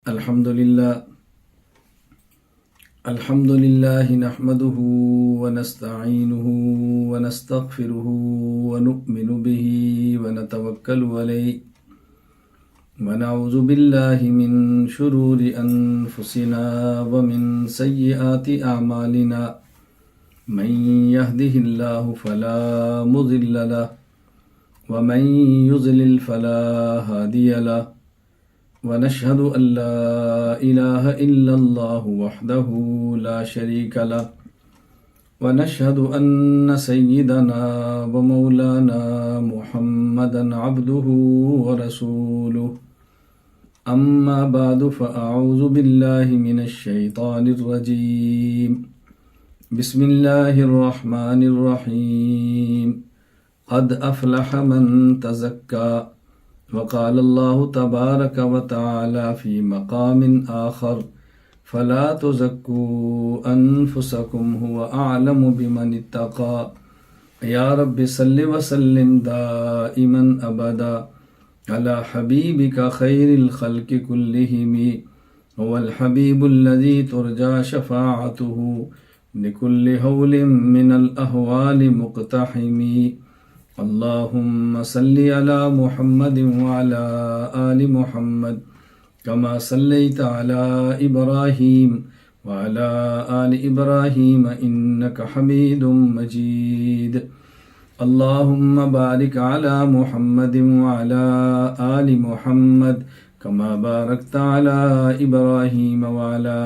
الحمد لله نحمده ونستعينه ونستغفره ونؤمن به ونتوكل عليه ونعوذ بالله من شرور أنفسنا ومن سيئات أعمالنا من يهده الله فلا مضل له ومن يضلل فلا هادي له ونشهد أن لا إله إلا الله وحده لا شريك له ونشهد أن سيدنا ومولانا محمدا عبده ورسوله أما بعد فأعوذ بالله من الشيطان الرجيم بسم الله الرحمن الرحيم قد أفلح من تزكى وقال الله تبارك وتعالى في مقام آخر فلا تزكوا أنفسكم هو أعلم بمن اتقى يا رب صل وسلم دائما أبدا على حبيبك خير الخلق كلهم هو الحبيب الذي ترجى شفاعته لكل هول من الأهوال مقتحم اللهم صل على محمد وعلى آل محمد كما صليت على إبراهيم وعلى آل إبراهيم إنك حميد مجيد اللهم بارك على محمد وعلى آل محمد كما باركت على إبراهيم وعلى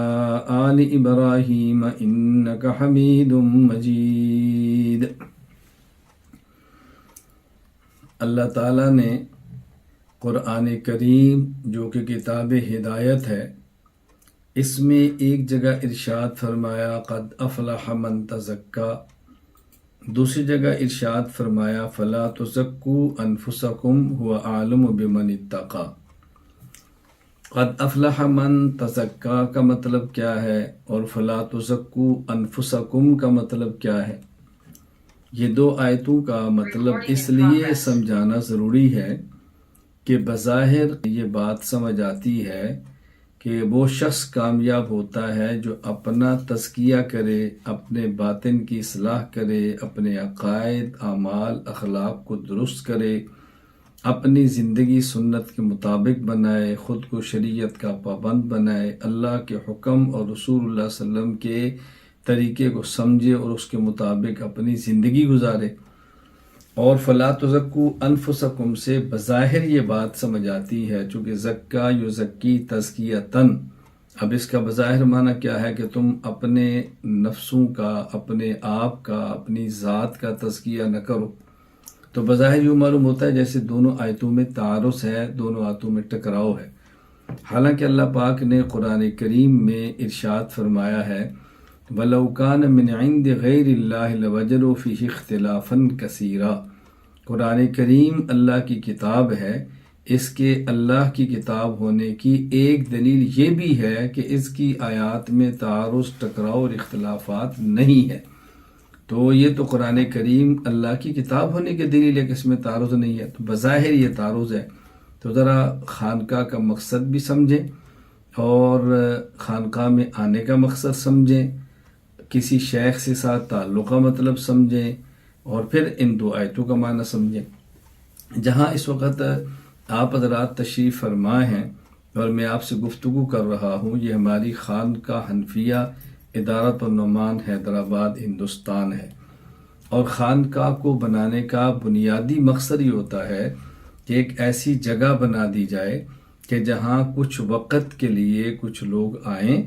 آل إبراهيم إنك حميد مجيد۔ اللہ تعالیٰ نے قرآن کریم جو کہ کتاب ہدایت ہے، اس میں ایک جگہ ارشاد فرمایا قد افلح من تزکا، دوسری جگہ ارشاد فرمایا فلا تزکوا انفسکم هو اعلم بمن اتقى۔ قد افلح من تزکا کا مطلب کیا ہے اور فلا تزکوا انفسکم کا مطلب کیا ہے؟ یہ دو آیتوں کا مطلب اس لیے سمجھانا ضروری ہے کہ بظاہر یہ بات سمجھ آتی ہے کہ وہ شخص کامیاب ہوتا ہے جو اپنا تزکیہ کرے، اپنے باطن کی اصلاح کرے، اپنے عقائد، اعمال، اخلاق کو درست کرے، اپنی زندگی سنت کے مطابق بنائے، خود کو شریعت کا پابند بنائے، اللہ کے حکم اور رسول اللہ صلی اللہ علیہ وسلم کے طریقے کو سمجھے اور اس کے مطابق اپنی زندگی گزارے۔ اور فلا تزکوا انفسکم سے بظاہر یہ بات سمجھ آتی ہے، چونکہ زکا یزکی تزکیۃً، اب اس کا بظاہر معنی کیا ہے کہ تم اپنے نفسوں کا، اپنے آپ کا، اپنی ذات کا تزکیہ نہ کرو۔ تو بظاہر یوں معلوم ہوتا ہے جیسے دونوں آیتوں میں تعارض ہے، دونوں آیتوں میں ٹکراؤ ہے، حالانکہ اللہ پاک نے قرآن کریم میں ارشاد فرمایا ہے وَلَوْ كَانَ مِنْ عِنْدِ غَيْرِ اللَّهِ لَوَجَدُوا فِيهِ اخْتِلَافًا كَثِيرًا۔ قرآن کریم اللہ کی کتاب ہے، اس کے اللہ کی کتاب ہونے کی ایک دلیل یہ بھی ہے کہ اس کی آیات میں تعارض، ٹکراؤ اور اختلافات نہیں ہے۔ تو یہ تو قرآن کریم اللہ کی کتاب ہونے کی دلیل ہے کہ اس میں تعارض نہیں ہے، تو بظاہر یہ تعارض ہے۔ تو ذرا خانقاہ کا مقصد بھی سمجھیں اور خانقاہ میں آنے کا مقصد سمجھیں، کسی شیخ سے ساتھ تعلق کا مطلب سمجھیں اور پھر ان دو آیتوں کا معنی سمجھیں۔ جہاں اس وقت آپ حضرات تشریف فرما ہیں اور میں آپ سے گفتگو کر رہا ہوں، یہ ہماری خانقاہ حنفیہ ادارۃ النعمان حیدرآباد ہندوستان ہے، اور خانقاہ کو بنانے کا بنیادی مقصد یہ ہوتا ہے کہ ایک ایسی جگہ بنا دی جائے کہ جہاں کچھ وقت کے لیے کچھ لوگ آئیں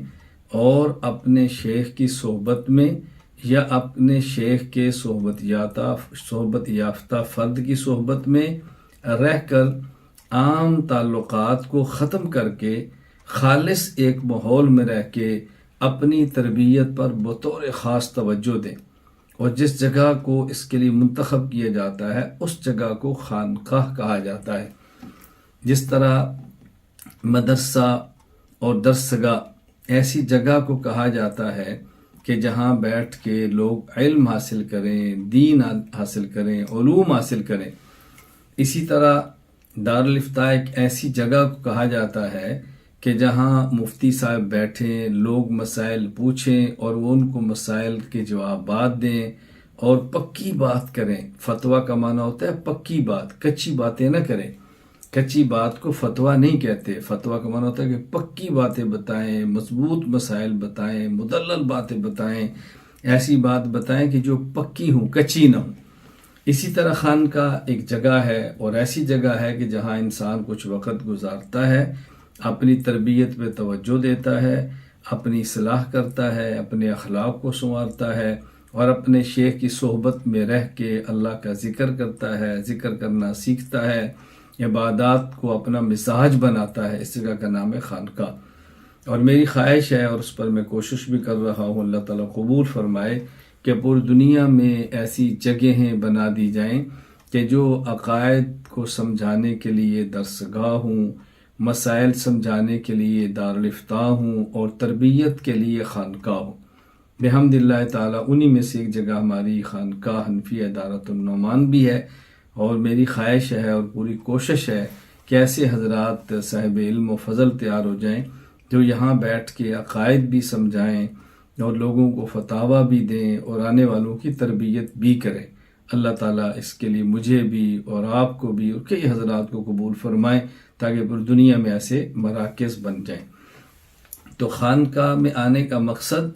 اور اپنے شیخ کی صحبت میں یا اپنے شیخ کے صحبت یافتہ فرد کی صحبت میں رہ کر عام تعلقات کو ختم کر کے خالص ایک ماحول میں رہ کے اپنی تربیت پر بطور خاص توجہ دیں، اور جس جگہ کو اس کے لیے منتخب کیا جاتا ہے اس جگہ کو خانقاہ کہا جاتا ہے۔ جس طرح مدرسہ اور درسگاہ ایسی جگہ کو کہا جاتا ہے کہ جہاں بیٹھ کے لوگ علم حاصل کریں، دین حاصل کریں، علوم حاصل کریں، اسی طرح دارالفتاء ایک ایسی جگہ کو کہا جاتا ہے کہ جہاں مفتی صاحب بیٹھیں، لوگ مسائل پوچھیں اور وہ ان کو مسائل کے جوابات دیں اور پکی بات کریں۔ فتویٰ کا معنی ہوتا ہے پکی بات، کچی باتیں نہ کریں۔ کچی بات کو فتویٰ نہیں کہتے، فتویٰ کا معنی ہوتا ہے کہ پکی باتیں بتائیں، مضبوط مسائل بتائیں، مدلل باتیں بتائیں، ایسی بات بتائیں کہ جو پکی ہوں، کچی نہ ہوں۔ اسی طرح خانقاہ ایک جگہ ہے اور ایسی جگہ ہے کہ جہاں انسان کچھ وقت گزارتا ہے، اپنی تربیت پہ توجہ دیتا ہے، اپنی اصلاح کرتا ہے، اپنے اخلاق کو سنوارتا ہے اور اپنے شیخ کی صحبت میں رہ کے اللہ کا ذکر کرتا ہے، ذکر کرنا سیکھتا ہے، عبادات کو اپنا مزاج بناتا ہے۔ اس جگہ کا نام ہے خانقاہ۔ اور میری خواہش ہے اور اس پر میں کوشش بھی کر رہا ہوں، اللہ تعالیٰ قبول فرمائے، کہ پوری دنیا میں ایسی جگہیں بنا دی جائیں کہ جو عقائد کو سمجھانے کے لیے درسگاہ ہوں، مسائل سمجھانے کے لیے دارالافتاء ہوں اور تربیت کے لیے خانقاہ ہوں۔ بحمد اللہ تعالیٰ انہی میں سے ایک جگہ ہماری خانقاہ حنفیہ دارۃ النعمان بھی ہے، اور میری خواہش ہے اور پوری کوشش ہے کہ ایسے حضرات صاحب علم و فضل تیار ہو جائیں جو یہاں بیٹھ کے عقائد بھی سمجھائیں اور لوگوں کو فتاویٰ بھی دیں اور آنے والوں کی تربیت بھی کریں۔ اللہ تعالیٰ اس کے لیے مجھے بھی اور آپ کو بھی اور کئی حضرات کو قبول فرمائیں تاکہ پوری دنیا میں ایسے مراکز بن جائیں۔ تو خانقاہ میں آنے کا مقصد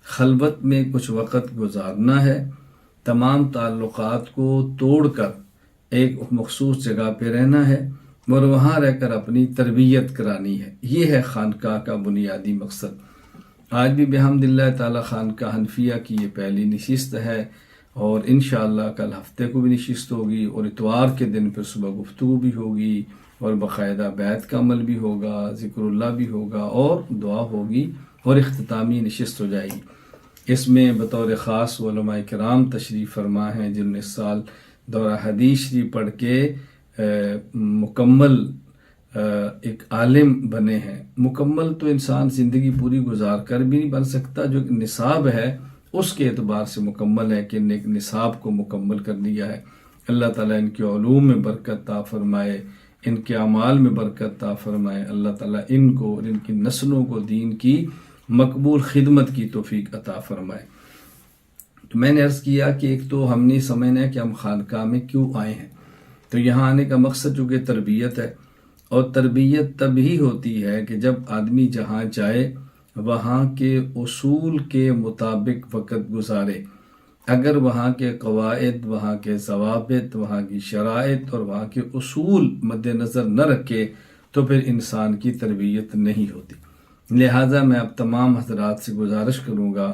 خلوت میں کچھ وقت گزارنا ہے، تمام تعلقات کو توڑ کر ایک مخصوص جگہ پہ رہنا ہے اور وہاں رہ کر اپنی تربیت کرانی ہے۔ یہ ہے خانقاہ کا بنیادی مقصد۔ آج بھی بحمد اللہ تعالیٰ خانقاہ حنفیہ کی یہ پہلی نشست ہے، اور انشاءاللہ کل ہفتے کو بھی نشست ہوگی اور اتوار کے دن پھر صبح گفتگو بھی ہوگی اور باقاعدہ بیعت کا عمل بھی ہوگا، ذکر اللہ بھی ہوگا اور دعا ہوگی اور اختتامی نشست ہو جائے گی۔ اس میں بطور خاص علماء کرام تشریف فرما ہیں جنہوں نے اس سال دورہ حدیث شریف پڑھ کے مکمل ایک عالم بنے ہیں۔ مکمل تو انسان زندگی پوری گزار کر بھی نہیں بن سکتا، جو نصاب ہے اس کے اعتبار سے مکمل ہے کہ ان نے ایک نصاب کو مکمل کر لیا ہے۔ اللہ تعالیٰ ان کے علوم میں برکت عطا فرمائے، ان کے اعمال میں برکت عطا فرمائے۔ اللہ تعالیٰ ان کو اور ان کی نسلوں کو دین کی مقبول خدمت کی توفیق عطا فرمائے۔ تو میں نے عرض کیا کہ ایک تو ہم نے سمجھنا ہے کہ ہم خانقاہ میں کیوں آئے ہیں۔ تو یہاں آنے کا مقصد جو کہ تربیت ہے، اور تربیت تب ہی ہوتی ہے کہ جب آدمی جہاں جائے وہاں کے اصول کے مطابق وقت گزارے۔ اگر وہاں کے قواعد، وہاں کے ضوابط، وہاں کی شرائط اور وہاں کے اصول مد نظر نہ رکھے تو پھر انسان کی تربیت نہیں ہوتی۔ لہٰذا میں اب تمام حضرات سے گزارش کروں گا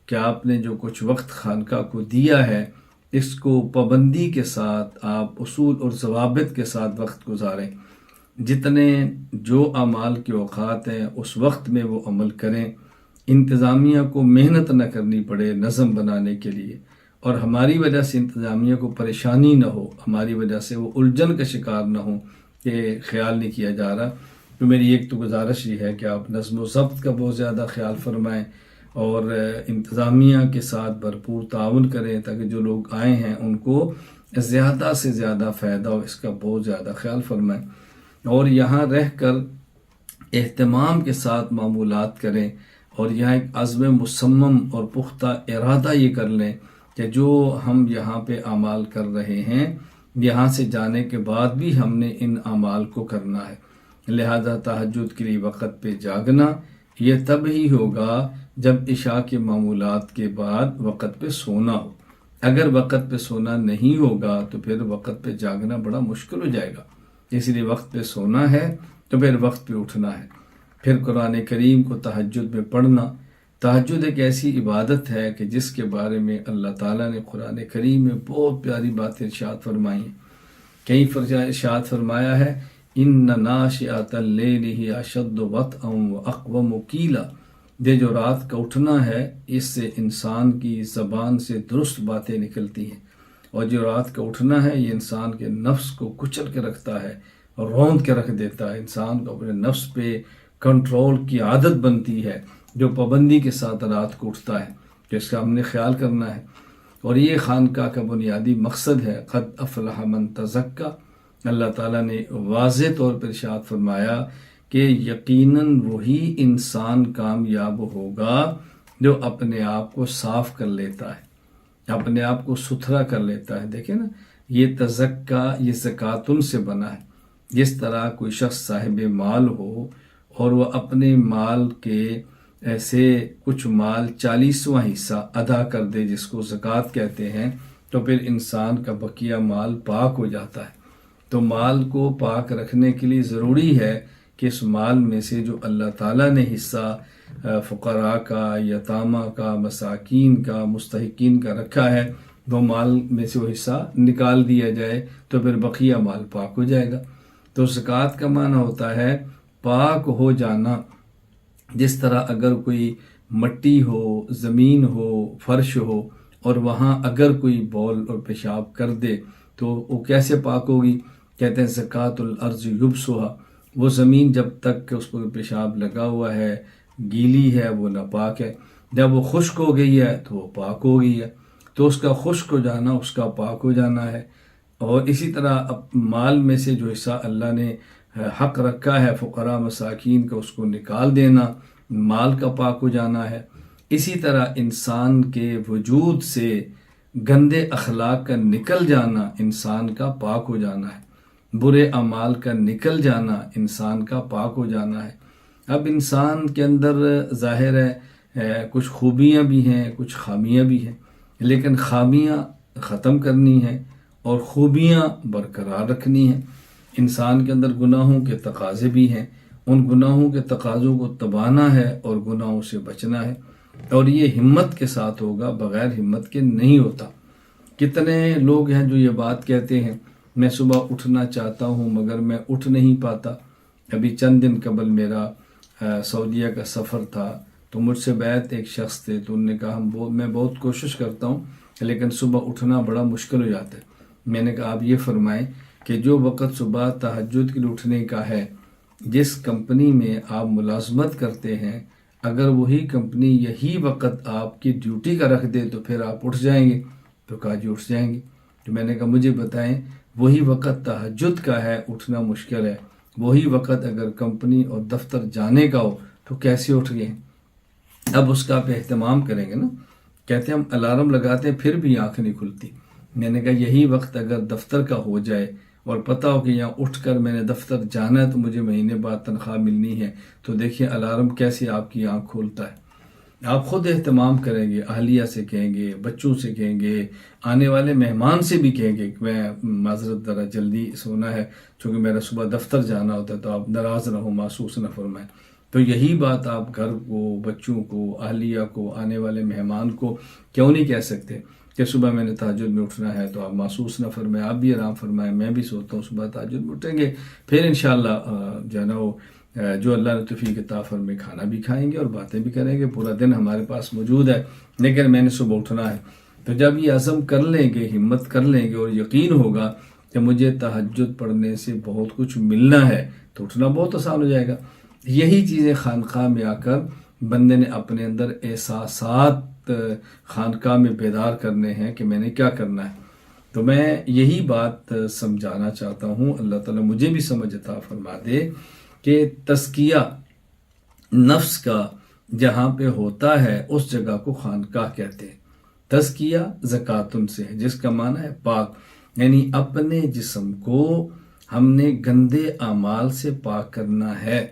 کہ آپ نے جو کچھ وقت خانقاہ کو دیا ہے اس کو پابندی کے ساتھ آپ اصول اور ضوابط کے ساتھ وقت گزاریں۔ جتنے جو اعمال کے اوقات ہیں اس وقت میں وہ عمل کریں، انتظامیہ کو محنت نہ کرنی پڑے نظم بنانے کے لیے، اور ہماری وجہ سے انتظامیہ کو پریشانی نہ ہو، ہماری وجہ سے وہ الجھن کا شکار نہ ہو کہ خیال نہیں کیا جا رہا۔ تو میری ایک تو گزارش یہ ہے کہ آپ نظم و ضبط کا بہت زیادہ خیال فرمائیں اور انتظامیہ کے ساتھ بھرپور تعاون کریں تاکہ جو لوگ آئے ہیں ان کو زیادہ سے زیادہ فائدہ ہو، اس کا بہت زیادہ خیال فرمائیں، اور یہاں رہ کر اہتمام کے ساتھ معمولات کریں، اور یہاں ایک عزم مصمم اور پختہ ارادہ یہ کر لیں کہ جو ہم یہاں پہ اعمال کر رہے ہیں یہاں سے جانے کے بعد بھی ہم نے ان اعمال کو کرنا ہے۔ لہذا تہجد کے لیے وقت پہ جاگنا یہ تب ہی ہوگا جب عشاء کے معمولات کے بعد وقت پہ سونا ہو۔ اگر وقت پہ سونا نہیں ہوگا تو پھر وقت پہ جاگنا بڑا مشکل ہو جائے گا۔ اس لیے وقت پہ سونا ہے تو پھر وقت پہ اٹھنا ہے۔ پھر قرآن کریم کو تہجد میں پڑھنا۔ تہجد ایک ایسی عبادت ہے کہ جس کے بارے میں اللہ تعالیٰ نے قرآن کریم میں بہت پیاری باتیں ارشاد فرمائی ہیں۔ کہیں ارشاد فرمایا ہے إِنَّ نَاشِئَةَ اللَّيْلِ هِيَ أَشَدُّ وَطْئًا وَأَقْوَمُ قِيلًا۔ یہ جو رات کا اٹھنا ہے اس سے انسان کی زبان سے درست باتیں نکلتی ہیں، اور جو رات کا اٹھنا ہے یہ انسان کے نفس کو کچل کے رکھتا ہے اور روند کے رکھ دیتا ہے۔ انسان کو اپنے نفس پہ کنٹرول کی عادت بنتی ہے جو پابندی کے ساتھ رات کو اٹھتا ہے، تو اس کا ہم نے خیال کرنا ہے۔ اور یہ خانقاہ کا بنیادی مقصد ہے قد افلح من تزکا۔ اللہ تعالیٰ نے واضح طور پر ارشاد فرمایا کہ یقیناً وہی انسان کامیاب ہوگا جو اپنے آپ کو صاف کر لیتا ہے، اپنے آپ کو ستھرا کر لیتا ہے۔ دیکھیں نا، یہ تزکا، یہ زکاتن سے بنا ہے۔ جس طرح کوئی شخص صاحب مال ہو اور وہ اپنے مال کے ایسے کچھ مال 40واں حصہ ادا کر دے، جس کو زکوٰۃ کہتے ہیں، تو پھر انسان کا بقیہ مال پاک ہو جاتا ہے۔ تو مال کو پاک رکھنے کے لیے ضروری ہے کہ اس مال میں سے جو اللہ تعالیٰ نے حصہ فقراء کا، یتامہ کا، مساکین کا، مستحقین کا رکھا ہے، وہ مال میں سے وہ حصہ نکال دیا جائے تو پھر بقیہ مال پاک ہو جائے گا۔ تو زکوٰۃ کا معنی ہوتا ہے پاک ہو جانا۔ جس طرح اگر کوئی مٹی ہو، زمین ہو، فرش ہو، اور وہاں اگر کوئی بول اور پیشاب کر دے تو وہ کیسے پاک ہوگی؟ کہتے ہیں زکوٰۃ الارض یبسھا، وہ زمین جب تک کہ اس کو پیشاب لگا ہوا ہے، گیلی ہے، وہ ناپاک ہے۔ جب وہ خشک ہو گئی ہے تو وہ پاک ہو گئی ہے۔ تو اس کا خشک ہو جانا اس کا پاک ہو جانا ہے۔ اور اسی طرح مال میں سے جو حصہ اللہ نے حق رکھا ہے فقراء مساکین کا، اس کو نکال دینا مال کا پاک ہو جانا ہے۔ اسی طرح انسان کے وجود سے گندے اخلاق کا نکل جانا انسان کا پاک ہو جانا ہے، برے اعمال کا نکل جانا انسان کا پاک ہو جانا ہے۔ اب انسان کے اندر ظاہر ہے کچھ خوبیاں بھی ہیں، کچھ خامیاں بھی ہیں، لیکن خامیاں ختم کرنی ہیں اور خوبیاں برقرار رکھنی ہیں۔ انسان کے اندر گناہوں کے تقاضے بھی ہیں، ان گناہوں کے تقاضوں کو دبانا ہے اور گناہوں سے بچنا ہے، اور یہ ہمت کے ساتھ ہوگا، بغیر ہمت کے نہیں ہوتا۔ کتنے لوگ ہیں جو یہ بات کہتے ہیں میں صبح اٹھنا چاہتا ہوں مگر میں اٹھ نہیں پاتا۔ ابھی چند دن قبل میرا سعودیہ کا سفر تھا، تو مجھ سے بیعت ایک شخص تھے، تو انہوں نے کہا میں بہت کوشش کرتا ہوں لیکن صبح اٹھنا بڑا مشکل ہو جاتا ہے۔ میں نے کہا آپ یہ فرمائیں کہ جو وقت صبح تہجد کے لیے اٹھنے کا ہے، جس کمپنی میں آپ ملازمت کرتے ہیں، اگر وہی کمپنی یہی وقت آپ کی ڈیوٹی کا رکھ دے تو پھر آپ اٹھ جائیں گے؟ تو کہا جی اٹھ جائیں گے۔ تو میں نے کہا مجھے بتائیں، وہی وقت تہجد کا ہے، اٹھنا مشکل ہے، وہی وقت اگر کمپنی اور دفتر جانے کا ہو تو کیسے اٹھ گئے؟ اب اس کا آپ اہتمام کریں گے نا۔ کہتے ہیں ہم الارم لگاتے ہیں پھر بھی آنکھ نہیں کھلتی۔ میں نے کہا یہی وقت اگر دفتر کا ہو جائے اور پتہ ہو کہ یہاں اٹھ کر میں نے دفتر جانا ہے تو مجھے مہینے بعد تنخواہ ملنی ہے، تو دیکھیں الارم کیسے آپ کی آنکھ کھولتا ہے۔ آپ خود اہتمام کریں گے، اہلیہ سے کہیں گے، بچوں سے کہیں گے، آنے والے مہمان سے بھی کہیں گے کہ میں معذرت ذرا جلدی سونا ہے چونکہ میرا صبح دفتر جانا ہوتا ہے، تو آپ ناراض نہ ہو، محسوس نہ فرمائیں۔ تو یہی بات آپ گھر کو، بچوں کو، اہلیہ کو، آنے والے مہمان کو کیوں نہیں کہہ سکتے کہ صبح میں نے تہجد میں اٹھنا ہے؟ تو آپ محسوس نہ فرمائیں، آپ بھی آرام فرمائیں، میں بھی سوتا ہوں، صبح تہجد میں اٹھیں گے، پھر انشاءاللہ جو ہے نا وہ جو اللہ نے توفیق عطا فرمائے کھانا بھی کھائیں گے اور باتیں بھی کریں گے، پورا دن ہمارے پاس موجود ہے، لیکن میں نے صبح اٹھنا ہے۔ تو جب یہ عزم کر لیں گے، ہمت کر لیں گے اور یقین ہوگا کہ مجھے تہجد پڑھنے سے بہت کچھ ملنا ہے، تو اٹھنا بہت آسان ہو جائے گا۔ یہی چیزیں خانقاہ میں آ کر بندے نے اپنے اندر احساسات خانقاہ میں بیدار کرنے ہیں کہ میں نے کیا کرنا ہے۔ تو میں یہی بات سمجھانا چاہتا ہوں، اللہ تعالیٰ مجھے بھی سمجھ عطا فرما دے کہ تزکیہ نفس کا جہاں پہ ہوتا ہے اس جگہ کو خانقاہ کہتے ہیں۔ تزکیہ زکاتن سے ہے، جس کا معنی ہے پاک، یعنی اپنے جسم کو ہم نے گندے اعمال سے پاک کرنا ہے،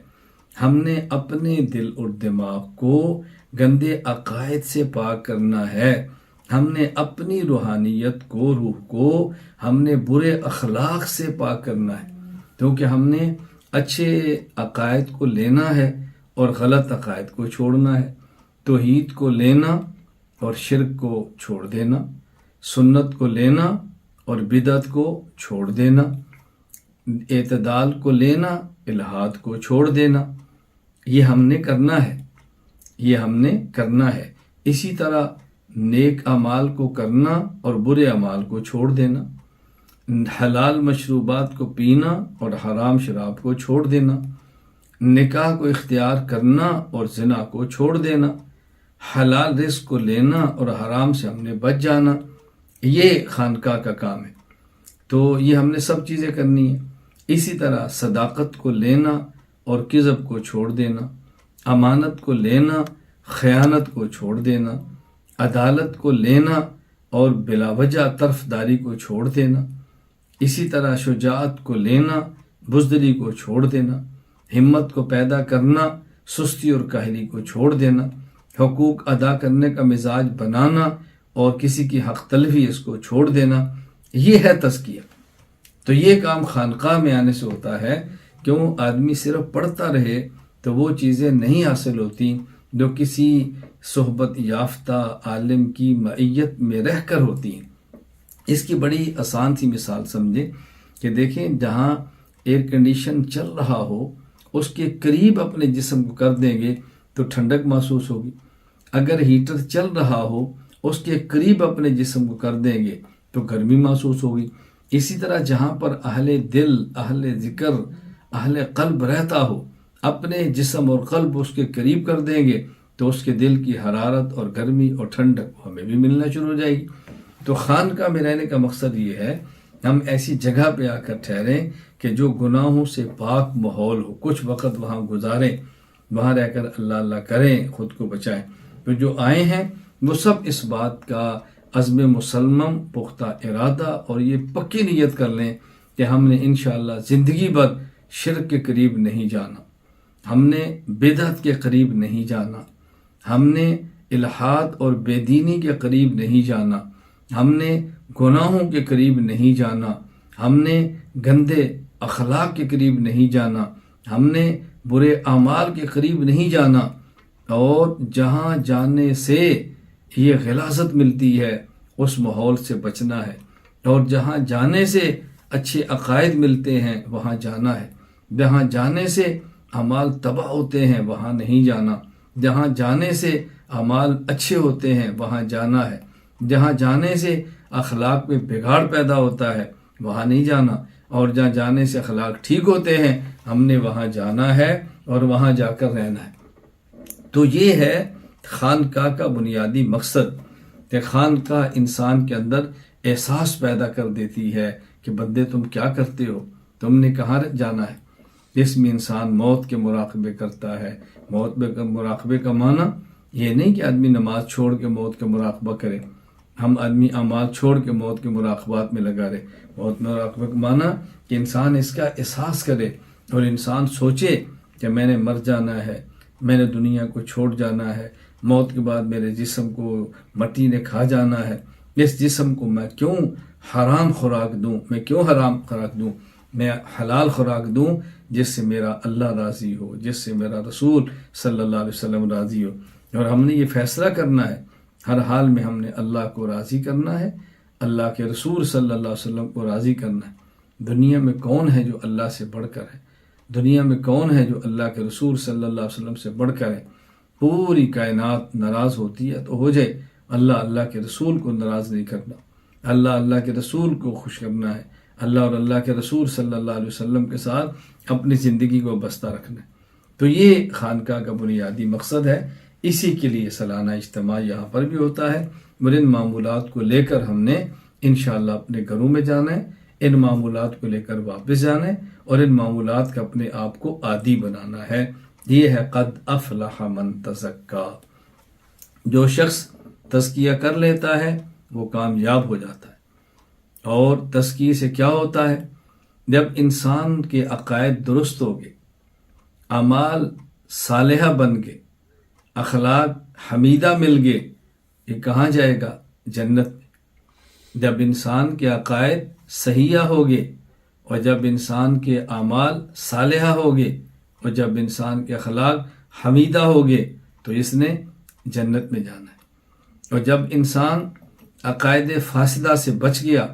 ہم نے اپنے دل اور دماغ کو گندے عقائد سے پاک کرنا ہے، ہم نے اپنی روحانیت کو، روح کو ہم نے برے اخلاق سے پاک کرنا ہے، کیونکہ ہم نے اچھے عقائد کو لینا ہے اور غلط عقائد کو چھوڑنا ہے، توحید کو لینا اور شرک کو چھوڑ دینا، سنت کو لینا اور بدعت کو چھوڑ دینا، اعتدال کو لینا، الحاد کو چھوڑ دینا۔ یہ ہم نے کرنا ہے، یہ ہم نے کرنا ہے۔ اسی طرح نیک اعمال کو کرنا اور برے اعمال کو چھوڑ دینا، حلال مشروبات کو پینا اور حرام شراب کو چھوڑ دینا، نکاح کو اختیار کرنا اور زنا کو چھوڑ دینا، حلال رزق کو لینا اور حرام سے ہم نے بچ جانا۔ یہ خانقاہ کا کام ہے، تو یہ ہم نے سب چیزیں کرنی ہیں۔ اسی طرح صداقت کو لینا اور کذب کو چھوڑ دینا، امانت کو لینا، خیانت کو چھوڑ دینا، عدالت کو لینا اور بلا وجہ طرفداری کو چھوڑ دینا، اسی طرح شجاعت کو لینا، بزدلی کو چھوڑ دینا، ہمت کو پیدا کرنا، سستی اور کاہلی کو چھوڑ دینا، حقوق ادا کرنے کا مزاج بنانا اور کسی کی حق تلفی اس کو چھوڑ دینا، یہ ہے تزکیہ۔ تو یہ کام خانقاہ میں آنے سے ہوتا ہے۔ کیوں؟ آدمی صرف پڑھتا رہے تو وہ چیزیں نہیں حاصل ہوتی جو کسی صحبت یافتہ عالم کی معیت میں رہ کر ہوتی ہیں۔ اس کی بڑی آسان سی مثال سمجھیں کہ دیکھیں، جہاں ایئر کنڈیشن چل رہا ہو اس کے قریب اپنے جسم کو کر دیں گے تو ٹھنڈک محسوس ہوگی، اگر ہیٹر چل رہا ہو اس کے قریب اپنے جسم کو کر دیں گے تو گرمی محسوس ہوگی۔ اسی طرح جہاں پر اہل دل، اہل ذکر، اہل قلب رہتا ہو، اپنے جسم اور قلب اس کے قریب کر دیں گے تو اس کے دل کی حرارت اور گرمی اور ٹھنڈک ہمیں بھی ملنا شروع ہو جائے گی۔ تو خانقاہ میں رہنے کا مقصد یہ ہے ہم ایسی جگہ پہ آ کر ٹھہریں کہ جو گناہوں سے پاک ماحول ہو، کچھ وقت وہاں گزاریں، وہاں رہ کر اللہ اللہ کریں، خود کو بچائیں۔ تو جو آئے ہیں وہ سب اس بات کا عزم مسلم، پختہ ارادہ اور یہ پکی نیت کر لیں کہ ہم نے انشاءاللہ زندگی بھر شرک کے قریب نہیں جانا، ہم نے بدعت کے قریب نہیں جانا، ہم نے الحاد اور بے دینی کے قریب نہیں جانا، ہم نے گناہوں کے قریب نہیں جانا، ہم نے گندے اخلاق کے قریب نہیں جانا، ہم نے برے اعمال کے قریب نہیں جانا، اور جہاں جانے سے یہ غلاظت ملتی ہے اس ماحول سے بچنا ہے، اور جہاں جانے سے اچھے عقائد ملتے ہیں وہاں جانا ہے، جہاں جانے سے اعمال تباہ ہوتے ہیں وہاں نہیں جانا، جہاں جانے سے اعمال اچھے ہوتے ہیں وہاں جانا ہے، جہاں جانے سے اخلاق میں بگاڑ پیدا ہوتا ہے وہاں نہیں جانا، اور جہاں جانے سے اخلاق ٹھیک ہوتے ہیں ہم نے وہاں جانا ہے اور وہاں جا کر رہنا ہے۔ تو یہ ہے خانقاہ کا بنیادی مقصد کہ خانقاہ انسان کے اندر احساس پیدا کر دیتی ہے کہ بندے تم کیا کرتے ہو، تم نے کہاں جانا ہے۔ اس میں انسان موت کے مراقبے کرتا ہے۔ موت کے مراقبے کا معنی یہ نہیں کہ آدمی نماز چھوڑ کے موت کا مراقبہ کرے، ہم آدمی اعمال چھوڑ کے موت کے مراقبات میں لگا رہے۔ موت مراقبے کا معنی کہ انسان اس کا احساس کرے اور انسان سوچے کہ میں نے مر جانا ہے، میں نے دنیا کو چھوڑ جانا ہے، موت کے بعد میرے جسم کو مٹی نے کھا جانا ہے، اس جسم کو میں کیوں حرام خوراک دوں، میں کیوں حرام خوراک دوں، میں حلال خوراک دوں جس سے میرا اللہ راضی ہو، جس سے میرا رسول صلی اللہ علیہ وسلم راضی ہو۔ اور ہم نے یہ فیصلہ کرنا ہے، ہر حال میں ہم نے اللہ کو راضی کرنا ہے، اللہ کے رسول صلی اللہ علیہ وسلم کو راضی کرنا ہے۔ دنیا میں کون ہے جو اللہ سے بڑھ کر ہے؟ دنیا میں کون ہے جو اللہ کے رسول صلی اللہ علیہ وسلم سے بڑھ کر ہے؟ پوری کائنات ناراض ہوتی ہے تو ہو جائے، اللہ کے رسول کو ناراض نہیں کرنا، اللہ کے رسول کو خوش کرنا ہے، اللہ اور اللہ کے رسول صلی اللہ علیہ وسلم کے ساتھ اپنی زندگی کو بستہ رکھنا ہے۔ تو یہ خانقاہ کا بنیادی مقصد ہے، اسی کے لیے سالانہ اجتماع یہاں پر بھی ہوتا ہے، اور ان معمولات کو لے کر ہم نے انشاءاللہ اپنے گھروں میں جانا ہے، ان معمولات کو لے کر واپس جانا ہے، اور ان معمولات کا اپنے آپ کو عادی بنانا ہے۔ یہ ہے قد افلح من تزکا۔ جو شخص تزکیہ کر لیتا ہے وہ کامیاب ہو جاتا ہے۔ اور تزکیے سے کیا ہوتا ہے؟ جب انسان کے عقائد درست ہو گئے، اعمال صالحہ بن گئے، اخلاق حمیدہ مل گئے، یہ کہاں جائے گا؟ جنت میں۔ جب انسان کے عقائد صحیحہ ہو گئے، اور جب انسان کے اعمال صالحہ ہو گئے، اور جب انسان کے اخلاق حمیدہ ہو گئے تو اس نے جنت میں جانا ہے۔ اور جب انسان عقائد فاسدہ سے بچ گیا،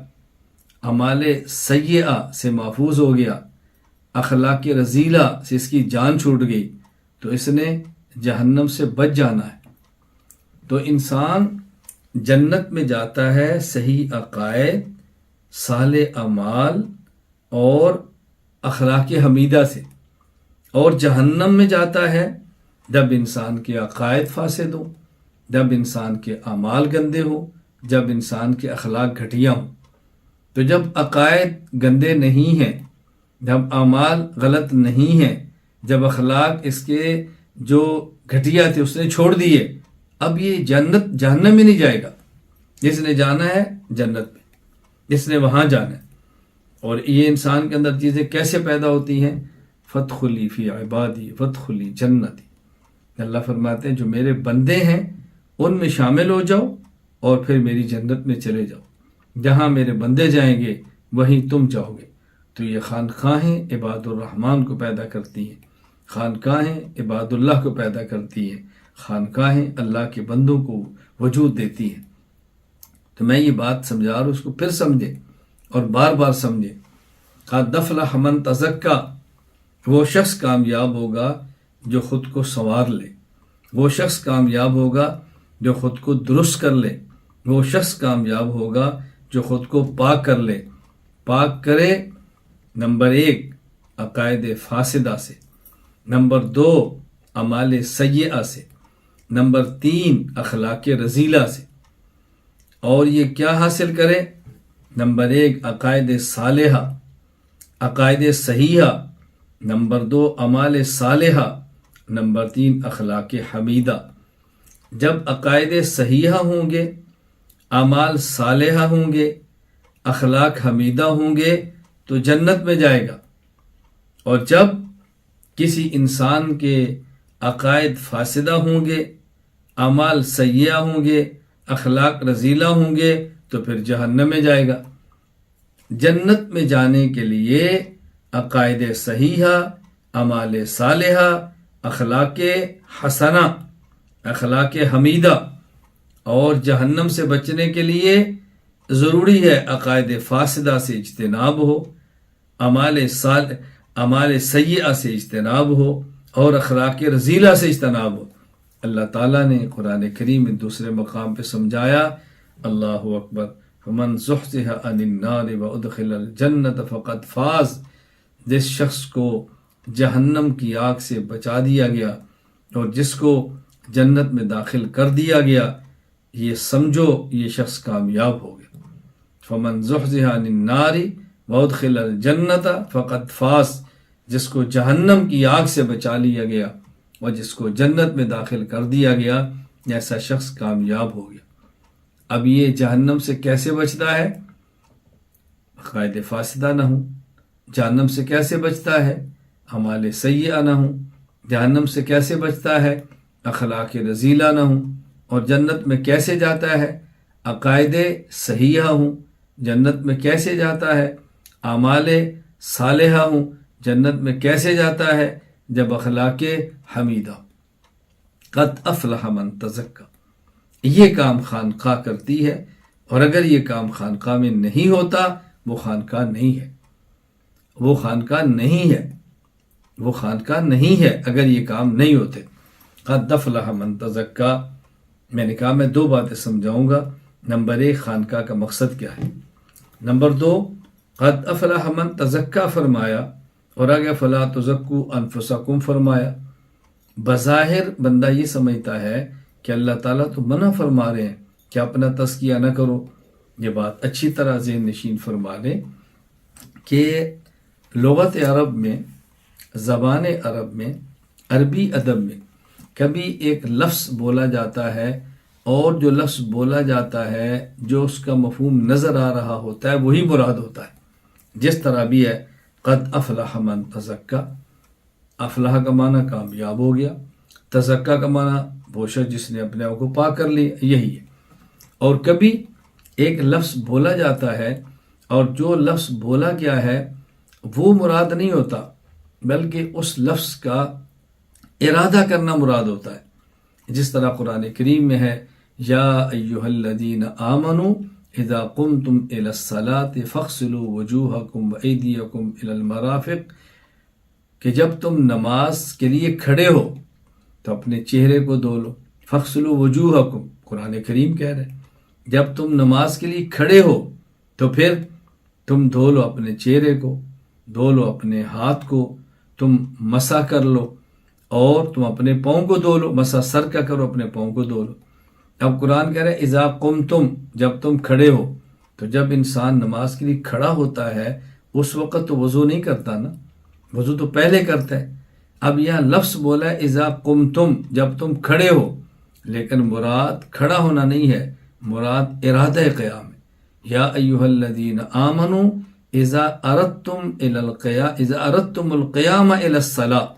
اعمال سیئہ سے محفوظ ہو گیا، اخلاق رذیلہ سے اس کی جان چھوٹ گئی، تو اس نے جہنم سے بچ جانا ہے۔ تو انسان جنت میں جاتا ہے صحیح عقائد، صالح اعمال اور اخلاق حمیدہ سے، اور جہنم میں جاتا ہے جب انسان کے عقائد فاسد ہوں، جب انسان کے اعمال گندے ہوں، جب انسان کے اخلاق گھٹیا ہوں۔ تو جب عقائد گندے نہیں ہیں، جب اعمال غلط نہیں ہیں، جب اخلاق اس کے جو گھٹیا تھے اس نے چھوڑ دیے، اب یہ جہنم میں نہیں جائے گا۔ جس نے جانا ہے جنت میں، جس نے وہاں جانا ہے۔ اور یہ انسان کے اندر چیزیں کیسے پیدا ہوتی ہیں؟ فادخلی فی عبادی وادخلی جنتی۔ اللہ فرماتے ہیں جو میرے بندے ہیں ان میں شامل ہو جاؤ اور پھر میری جنت میں چلے جاؤ۔ جہاں میرے بندے جائیں گے وہیں تم جاؤ گے۔ تو یہ خانقاہیں عباد الرحمن کو پیدا کرتی ہیں، خانقاہیں عباد اللہ کو پیدا کرتی ہیں، خانقاہیں اللہ کے بندوں کو وجود دیتی ہیں۔ تو میں یہ بات سمجھا رہا ہوں، اس کو پھر سمجھے اور بار بار سمجھے۔ قد افلح من تزکا، وہ شخص کامیاب ہوگا جو خود کو سنوار لے، وہ شخص کامیاب ہوگا جو خود کو درست کر لے، وہ شخص کامیاب ہوگا جو خود کو پاک کر لے۔ پاک کرے نمبر 1 عقائد فاسدہ سے، نمبر 2 اعمال سیئہ سے، نمبر 3 اخلاق رذیلہ سے۔ اور یہ کیا حاصل کرے؟ نمبر 1 عقائد صالحہ، عقائد صحیحہ، نمبر 2 اعمال صالحہ، نمبر 3 اخلاق حمیدہ۔ جب عقائد صحیحہ ہوں گے، اعمال صالحہ ہوں گے، اخلاق حمیدہ ہوں گے تو جنت میں جائے گا۔ اور جب کسی انسان کے عقائد فاسدہ ہوں گے، اعمال سیئہ ہوں گے، اخلاق رذیلہ ہوں گے تو پھر جہنم میں جائے گا۔ جنت میں جانے کے لیے عقائد صحیحہ، اعمال صالحہ، اخلاق حسنہ، اخلاق حمیدہ، اور جہنم سے بچنے کے لیے ضروری ہے عقائد فاسدہ سے اجتناب ہو، اعمال سیئہ سے اجتناب ہو، اور اخلاق رذیلہ سے اجتناب ہو۔ اللہ تعالیٰ نے قرآن کریم میں دوسرے مقام پہ سمجھایا، اللہ اکبر، فمن زحزح عن النار وادخل الجنت فقد فاز۔ جس شخص کو جہنم کی آگ سے بچا دیا گیا اور جس کو جنت میں داخل کر دیا گیا، یہ سمجھو یہ شخص کامیاب ہو گیا۔ فمن زحزح عن النار وادخل الجنت فقد فاز، جس کو جہنم کی آگ سے بچا لیا گیا اور جس کو جنت میں داخل کر دیا گیا، ایسا شخص کامیاب ہو گیا۔ اب یہ جہنم سے کیسے بچتا ہے؟ عقائد فاسدہ نہ ہوں۔ جہنم سے کیسے بچتا ہے؟ اعمال سیئہ نہ ہوں۔ جہنم سے کیسے بچتا ہے؟ اخلاق رذیلہ نہ ہوں۔ اور جنت میں کیسے جاتا ہے؟ عقائد صحیحہ ہوں۔ جنت میں کیسے جاتا ہے؟ اعمال صالحہ ہوں۔ جنت میں کیسے جاتا ہے؟ جب اخلاق حمیدہ۔ قد افلح من تزکا، یہ کام خانقاہ کرتی ہے، اور اگر یہ کام خانقاہ میں نہیں ہوتا وہ خانقاہ نہیں ہے، وہ خانقاہ نہیں ہے، وہ خانقاہ نہیں ہے اگر یہ کام نہیں ہوتے۔ قد افلح من تزکا، میں نے کہا میں 2 باتیں سمجھاؤں گا۔ نمبر 1 خانقاہ کا مقصد کیا ہے، نمبر 2 قد افلح من تزکا فرمایا اور آگے فلا تزکوا انفسکم فرمایا۔ بظاہر بندہ یہ سمجھتا ہے کہ اللہ تعالیٰ تو منع فرما رہے ہیں کہ اپنا تزکیہ نہ کرو۔ یہ بات اچھی طرح ذہن نشین فرما لیں کہ لغت عرب میں، زبان عرب میں، عربی ادب میں کبھی ایک لفظ بولا جاتا ہے، اور جو لفظ بولا جاتا ہے جو اس کا مفہوم نظر آ رہا ہوتا ہے وہی مراد ہوتا ہے۔ جس طرح بھی ہے قد افلح من تزکا، افلاح کا معنی کامیاب ہو گیا، تزکا کا معنی وہ شخص جس نے اپنے آپ کو پاک کر لیا، یہی ہے۔ اور کبھی ایک لفظ بولا جاتا ہے اور جو لفظ بولا گیا ہے وہ مراد نہیں ہوتا، بلکہ اس لفظ کا ارادہ کرنا مراد ہوتا ہے۔ جس طرح قرآن کریم میں ہے یا ایھا الذین آمنوا اذا قمتم الی الصلاۃ فاغسلوا وجوہکم وایدیکم الی المرافق، کہ جب تم نماز کے لیے کھڑے ہو تو اپنے چہرے کو دھو لو۔ فاغسلوا وجوہکم، قرآن کریم کہہ رہے ہیں جب تم نماز کے لیے کھڑے ہو تو پھر تم دھو لو اپنے چہرے کو، دھو لو اپنے ہاتھ کو، تم مسح کر لو، اور تم اپنے پاؤں کو دھو لو، مسح سر کا کرو، اپنے پاؤں کو دھو لو۔ اب قرآن کہہ رہے ہیں اذا قمتم، جب تم کھڑے ہو۔ تو جب انسان نماز کے لیے کھڑا ہوتا ہے اس وقت تو وضو نہیں کرتا نا، وضو تو پہلے کرتا ہے۔ اب یہاں لفظ بولا ہے اذا قمتم، جب تم کھڑے ہو، لیکن مراد کھڑا ہونا نہیں ہے، مراد ارادہ قیام ہے۔ یا ایھا الذین آمنوا اذا اردتم القیام الی الصلاۃ،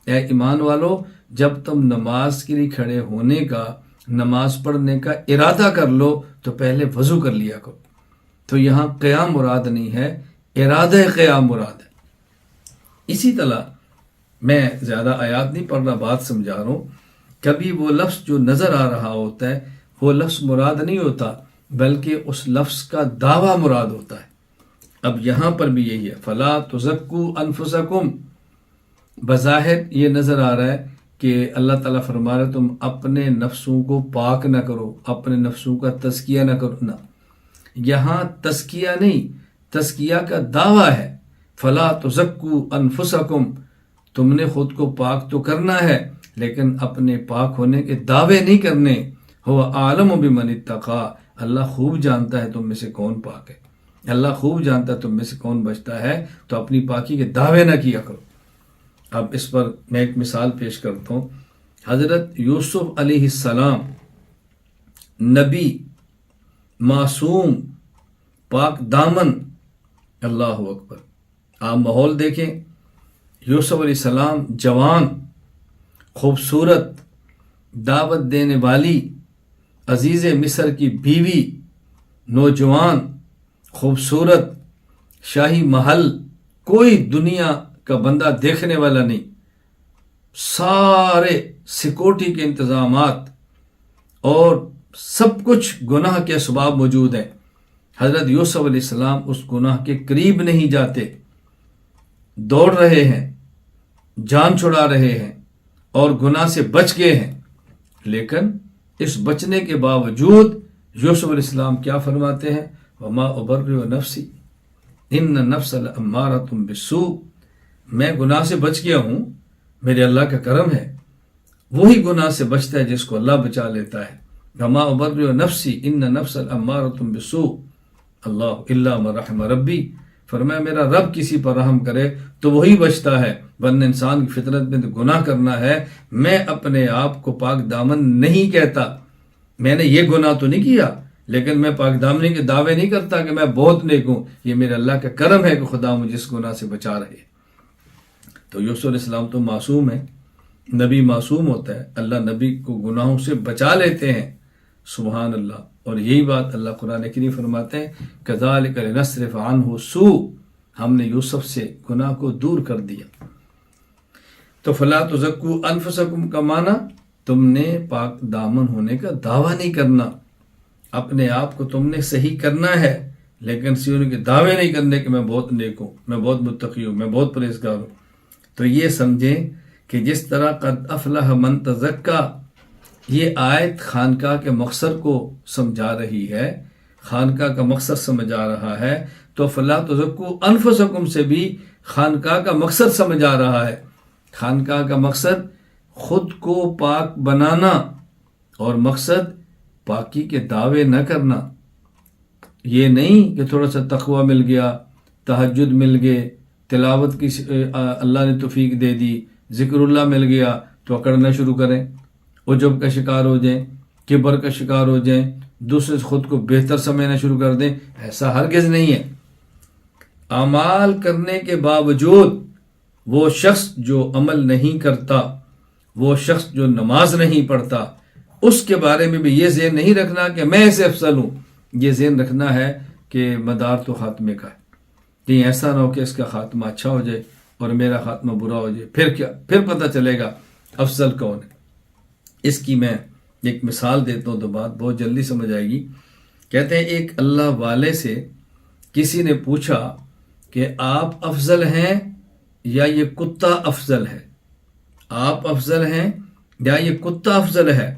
اے ایمان والو جب تم نماز کے لیے کھڑے ہونے کا، نماز پڑھنے کا ارادہ کر لو تو پہلے وضو کر لیا کرو۔ تو یہاں قیام مراد نہیں ہے، ارادہ قیام مراد ہے۔ اسی طرح میں زیادہ آیات نہیں پڑھ رہا، بات سمجھا رہا ہوں، کبھی وہ لفظ جو نظر آ رہا ہوتا ہے وہ لفظ مراد نہیں ہوتا، بلکہ اس لفظ کا دعویٰ مراد ہوتا ہے۔ اب یہاں پر بھی یہی ہے، فلا تزکوا انفسکم، بظاہر یہ نظر آ رہا ہے کہ اللہ تعالیٰ فرما رہا ہے تم اپنے نفسوں کو پاک نہ کرو، اپنے نفسوں کا تزکیہ نہ کرو، نہ، یہاں تزکیہ نہیں، تزکیہ کا دعویٰ ہے۔ فلا تزکوا انفسکم، تم نے خود کو پاک تو کرنا ہے لیکن اپنے پاک ہونے کے دعوے نہیں کرنے۔ هو اعلم بمن اتقى، اللہ خوب جانتا ہے تم میں سے کون پاک ہے، اللہ خوب جانتا ہے تم میں سے کون بچتا ہے، تو اپنی پاکی کے دعوے نہ کیا کرو۔ اب اس پر میں ایک مثال پیش کرتا ہوں۔ حضرت یوسف علیہ السلام نبی، معصوم، پاک دامن، اللہ اکبر۔ آپ ماحول دیکھیں، یوسف علیہ السلام جوان، خوبصورت، دعوت دینے والی، عزیز مصر کی بیوی، نوجوان، خوبصورت، شاہی محل، کوئی دنیا کا بندہ دیکھنے والا نہیں، سارے سیکورٹی کے انتظامات اور سب کچھ گناہ کے اسباب موجود ہیں۔ حضرت یوسف علیہ السلام اس گناہ کے قریب نہیں جاتے، دوڑ رہے ہیں، جان چھڑا رہے ہیں اور گناہ سے بچ گئے ہیں، لیکن اس بچنے کے باوجود یوسف علیہ السلام کیا فرماتے ہیں؟ وما ابرئ نفسی ان النفس لامارۃ بالسوء، میں گناہ سے بچ گیا ہوں، میرے اللہ کا کرم ہے، وہی گناہ سے بچتا ہے جس کو اللہ بچا لیتا ہے۔ وما ابرئ نفسی ان النفس لامارۃ بالسوء اللہ الا من رحم ربی، فرمایا میرا رب کسی پر رحم کرے تو وہی بچتا ہے، ورنہ انسان کی فطرت میں تو گناہ کرنا ہے۔ میں اپنے آپ کو پاک دامن نہیں کہتا، میں نے یہ گناہ تو نہیں کیا، لیکن میں پاک دامنی کے دعوے نہیں کرتا کہ میں بہت نیک ہوں، یہ میرے اللہ کا کرم ہے کہ خدا مجھے اس گناہ سے بچا رہے۔ تو یوسف علیہ السلام تو معصوم ہے، نبی معصوم ہوتا ہے، اللہ نبی کو گناہوں سے بچا لیتے ہیں، سبحان اللہ۔ اور یہی بات اللہ قرآن کریم فرماتے ہیں کذالک لنصرف عنہ السوء، ہم نے یوسف سے گناہ کو دور کر دیا۔ تو فلا تزکوا انفسکم کا معنی تم نے پاک دامن ہونے کا دعویٰ نہیں کرنا، اپنے آپ کو تم نے صحیح کرنا ہے، لیکن سیوں کے دعوے نہیں کرنے کہ میں بہت نیک ہوں، میں بہت متقی ہوں، میں بہت پرہیزگار ہوں۔ تو یہ سمجھیں کہ جس طرح قد افلح من تزکا، یہ آیت خانقاہ کے مقصد کو سمجھا رہی ہے، خانقاہ کا مقصد سمجھا رہا ہے، تو فلا تزکوا انفسکم سے بھی خانقاہ کا مقصد سمجھا رہا ہے۔ خانقاہ کا مقصد خود کو پاک بنانا، اور مقصد پاکی کے دعوے نہ کرنا۔ یہ نہیں کہ تھوڑا سا تقوی مل گیا، تہجد مل گئے، تلاوت کی اللہ نے توفیق دے دی، ذکر اللہ مل گیا تو اکڑنا شروع کریں، عجب کا شکار ہو جائیں، کبر کا شکار ہو جائیں، دوسرے سے خود کو بہتر سمجھنا شروع کر دیں۔ ایسا ہرگز نہیں ہے۔ اعمال کرنے کے باوجود وہ شخص جو عمل نہیں کرتا، وہ شخص جو نماز نہیں پڑھتا، اس کے بارے میں بھی یہ ذہن نہیں رکھنا کہ میں اسے افضل ہوں، یہ ذہن رکھنا ہے کہ مدار تو خاتمے کا ہے، کہیں ایسا نہ ہو کہ اس کا خاتمہ اچھا ہو جائے اور میرا خاتمہ برا ہو جائے، پھر کیا، پھر پتہ چلے گا افضل کون ہے۔ اس کی میں ایک مثال دیتا ہوں تو بات بہت جلدی سمجھ آئے گی۔ کہتے ہیں ایک اللہ والے سے کسی نے پوچھا کہ آپ افضل ہیں یا یہ کتا افضل ہے، آپ افضل ہیں یا یہ کتا افضل ہے؟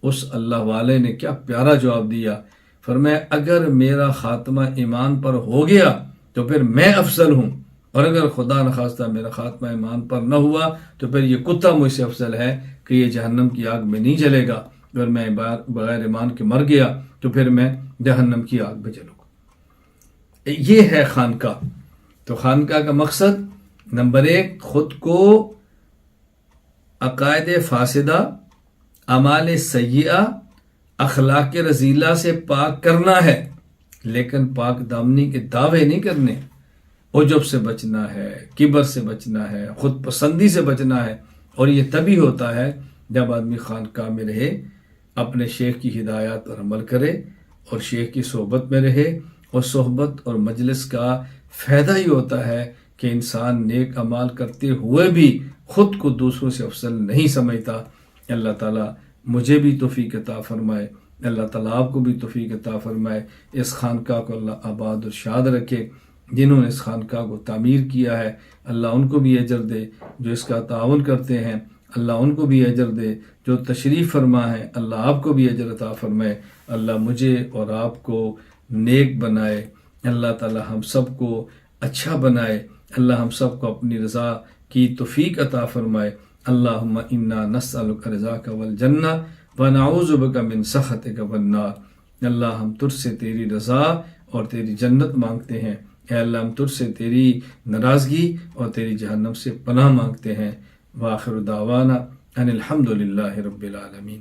اس اللہ والے نے کیا پیارا جواب دیا، فرمایا اگر میرا خاتمہ ایمان پر ہو گیا تو پھر میں افضل ہوں، اور اگر خدا نخواستہ میرا خاتمہ ایمان پر نہ ہوا تو پھر یہ کتا مجھ سے افضل ہے کہ یہ جہنم کی آگ میں نہیں جلے گا، اگر میں بغیر ایمان کے مر گیا تو پھر میں جہنم کی آگ میں جلوں گا۔ یہ ہے خانقاہ۔ تو خانقاہ کا مقصد نمبر 1 خود کو عقائد فاسدہ، اعمال سیئہ، اخلاق رذیلہ سے پاک کرنا ہے، لیکن پاک دامنی کے دعوے نہیں کرنے۔ عجب سے بچنا ہے، کبر سے بچنا ہے، خود پسندی سے بچنا ہے، اور یہ تبھی ہوتا ہے جب آدمی خانقاہ میں رہے، اپنے شیخ کی ہدایات پر عمل کرے اور شیخ کی صحبت میں رہے، اور صحبت اور مجلس کا فائدہ ہی ہوتا ہے کہ انسان نیک اعمال کرتے ہوئے بھی خود کو دوسروں سے افضل نہیں سمجھتا۔ اللہ تعالیٰ مجھے بھی توفیق عطا فرمائے، اللہ تعالیٰ آپ کو بھی توفیق عطا فرمائے۔ اس خانقاہ کو اللہ آباد اور شاد رکھے، جنہوں نے اس خانقاہ کو تعمیر کیا ہے اللہ ان کو بھی اجر دے، جو اس کا تعاون کرتے ہیں اللہ ان کو بھی اجر دے، جو تشریف فرما ہے اللہ آپ کو بھی اجر عطا فرمائے۔ اللہ مجھے اور آپ کو نیک بنائے، اللہ تعالیٰ ہم سب کو اچھا بنائے، اللہ ہم سب کو اپنی رضا کی توفیق عطا فرمائے۔ اللہم انا نسألک رضاک والجنہ ونعوذ بک من سخطک والنار۔ اللہ ہم تجھ سے تیری رضا اور تیری جنت مانگتے ہیں، اے اللہ ہم تجھ سے تیری ناراضگی اور تیری جہنم سے پناہ مانگتے ہیں۔ وآخر دعوانا ان الحمد للہ رب العالمین۔